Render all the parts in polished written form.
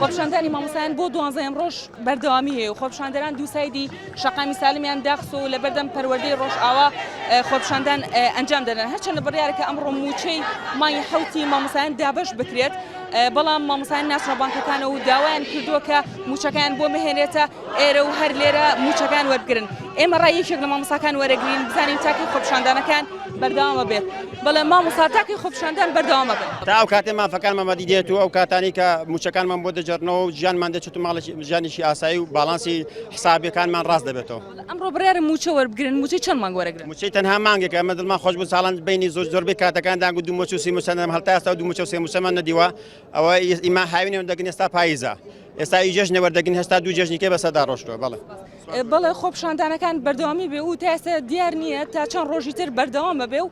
خۆپیشاندانی مامۆسایان بۆ 12 ڕۆژ بەردەوامی هەیە و خۆپیشاندەران دوو سایدی شەقامی سالیمیان داخست و لە بەردەم پەروەردەی ڕۆژ ئاوا خۆپیشاندان ئەنجام دەدەن هەرچەندە بڕیارێکە ئەمڕۆ موچەی مانگی حەوتی مامۆسایان دابەش بکرێت بەڵام مامۆسایان ناسنە بانکەکانە و داوایان کردووە کە موچەکان بۆ بهێنێتە ئێرە و هەر لێرە موچەکان وەربگرن ئێمە ڕای یەکێک لە مامۆساکان وەرەگرین بزانین تاکەی خۆپیشاندانەکان بەردەوامە بێت بەڵێ مامۆستا تاکەی خۆپیشاندان بەردەوامە بێت تا ئەو کاتێ مافەکانمان بەدیدێت و ئەو کاتانی کە موچەکانمان بۆ دەجێڕنەوە و ژیانمان دەچێت و ماڵی ژیانیشی ئاسایی و باڵانسی حسابیەکانمان ڕاست دەبێتەوە. ئەمڕۆ بڕیارە موچە وەربگرن موچەی چەند مانگ وەرەگرن؟ موچەی تەنها مانگێکە ئەمە دڵمان خۆش بوو ساڵان بینی زۆربەی کاتەکان دانگ و دوو موچە و سی موچەم هەڵتا ئێستا دوو موچە و سێ موچەمان نەدیوە ئەوە ئیما هاوینێ دەگەن ئێستا پاییزە ئێستا جێژنێ وەردەگرن هێستا دوو جێژنیکە بەسەدا ڕۆشتووە بەڵێ. بەڵێ خۆپیشاندانەکان بەردەوامی بێ و تا ئێستا دیار نییە تا چەند ڕۆژی تر بەردەوامە بێ و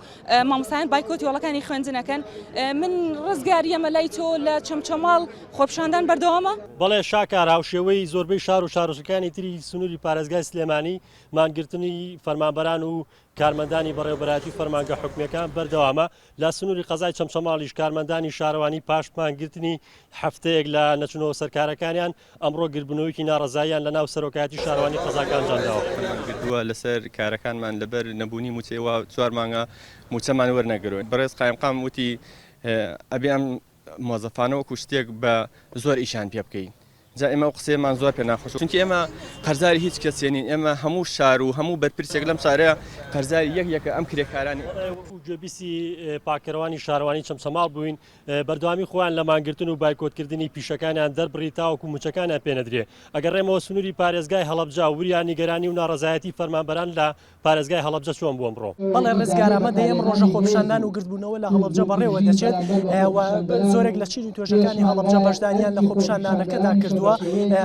مامۆسایان بایکۆتی وڵەکانی خوێندنەکەن من ڕزگاریەمە لای تۆ لە چەمچەماڵ خۆپیشاندان بەردەوامە؟ بەڵێ شاکار هاوشێوەی زۆربەی شار و شارۆچەکانی تری سنووری پارێزگای سلێمانی مانگرتنی فەرمانبەران و کارمەندانی بەڕێوەبەرایەتی فەرمانگە حکومیەکان بەردەوامە لە سنووری قەزای چەمچەماڵیش کاروانی شارەوانی پاش مانگرتنی هەفتەیەک لە نەچنەوە سەرکارەکانیان ئەمڕۆ گربنەوەیکی ناڕەزاییان لە ناو سەرۆکایەتی شارەوانی قەزاکان جانداوە گردووە لەسەر کارەکانمان لەبەر نەبوونی موچەوە 4 مانگە موچەمان وەرنەگرۆن بەڕێز قایمقام وتی ئەبێ ئەم مۆزەفانە وەکو شتێک بە زۆر ئیشان پێ بکەین جا ئێمە قسەیەمان زۆر پێ ناخۆش چونکە ئێمە قەرزاری هیچ کەسێنین ئێمە هەموو شار و هەموو بەرپرسێک لەم شارەیە قەرزاری یەکە ئەم کرێکارانی گوێبیستی پاکەرەوانی شارەوانی چەمچەماڵ بووین بەردەوامی خۆیان لە مانگرتن و بایکۆتکردنی پیشەکانیان دەربڕی تاوەکو موچەکانیان پێنەدرێ ئەگەر ڕێمەوە سنووری پارێزگای هەڵەبجا وریان نیگەرانی و ناڕەزایەتی فەرمانبەران لە پارێزگای هەڵەبجە چۆن بووە ئەمڕۆ بەڵێ ڕزگارامە دەیەم ڕۆژە خۆپیشاندان و گردبوونەوە لە هەڵەبجە بەڕێوە دەچێت زۆرێک لە چین و توێژەکانی هەڵەبجە بەشداریان لە خۆپیشاندانەکەدا کردووە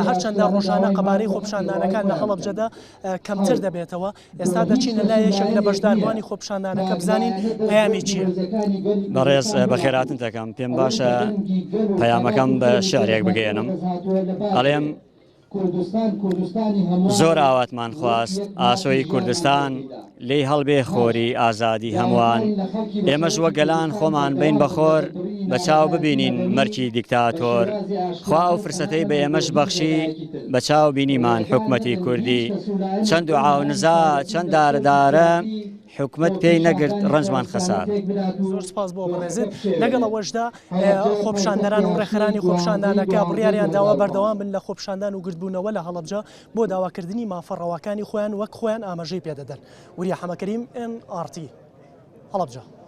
هەرچەندە ڕۆژانە قەبارەی خۆپیشاندانەکان لە هەڵەبجەدا کەمتر دەبێتەوە ئێستا دەچینە لای یەکێک لە بەشداروانی خۆپیشاندانەکە بزانین پەیامی چییە؟ بەڕێز بەخێراتن دەکەم پێم باشە پەیامەکەم بە شعرێک بگەێنم ئەڵێم زۆر ئاواتمان خواست ئاسۆی کوردستان لێی هەڵبێ خۆری ئازادی هەمووان ئێمەش وە گەلان خۆمان بین بەخۆر بە چاو ببینین مەرکی دیکتاتۆر خوا ئەو فرسەتەی بە ئێمەش بەخشی بە چاو بینیمان حکومەتی کوردی چەند و عاونزا چەند دارەدارە حکومت پێی نەگرت ڕەنجمان خەسار. زۆر سپاس بۆ بەڕێزت لەگەڵ ئەوەشدا خۆپیشاندەران و ڕێکخەرانی خۆپیشاندانەکە بڕیاریان داوا بەردەوام بن لە خۆپیشاندان و گردبوونەوە لە هەڵەبجە بۆ داواکردنی مافەڕەوەکانی خۆیان وەک خۆیان ئاماژەی پێدەدەن. وریا حەمەکەریم NRT هەڵەبجە.